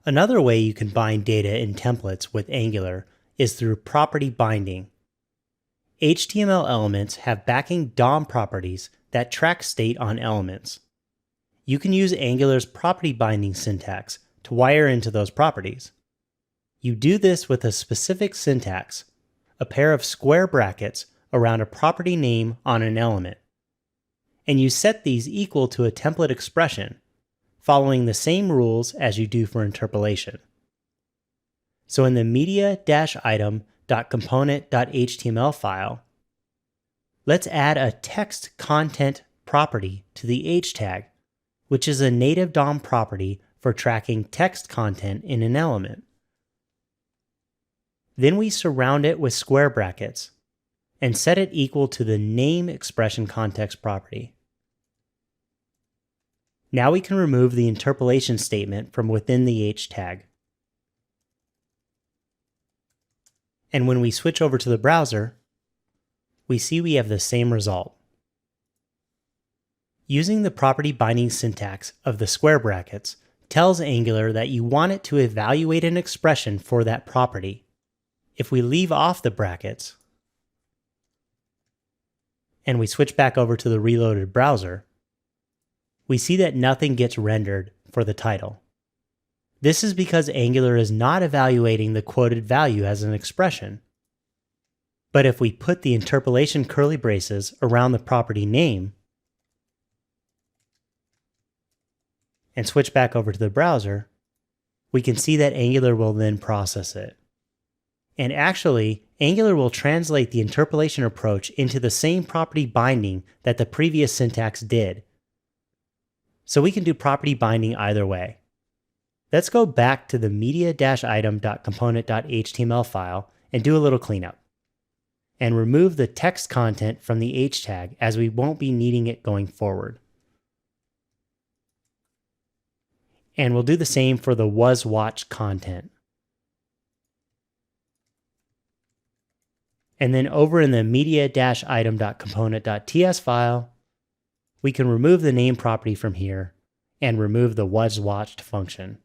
Another way you can bind data in templates with Angular is through property binding. HTML elements have backing DOM properties that track state on elements. You can use Angular's property binding syntax to wire into those properties. You do this with a specific syntax, a pair of square brackets around a property name on an element. And you set these equal to a template expression, following the same rules as you do for interpolation. So in the media-item.component.html file, let's add a text content property to the h tag, which is a native DOM property for tracking text content in an element. Then we surround it with square brackets and set it equal to the name expression context property. Now we can remove the interpolation statement from within the h tag. And when we switch over to the browser, we see we have the same result. Using the property binding syntax of the square brackets tells Angular that you want it to evaluate an expression for that property. If we leave off the brackets and we switch back over to the reloaded browser, we see that nothing gets rendered for the title. This is because Angular is not evaluating the quoted value as an expression. But if we put the interpolation curly braces around the property name and switch back over to the browser, we can see that Angular will then process it. And actually, Angular will translate the interpolation approach into the same property binding that the previous syntax did. So we can do property binding either way. Let's go back to the media-item.component.html file and do a little cleanup. And remove the text content from the h tag as we won't be needing it going forward. And we'll do the same for the wasWatched content. And then over in the media-item.component.ts file, we can remove the name property from here and remove the wasWatched function.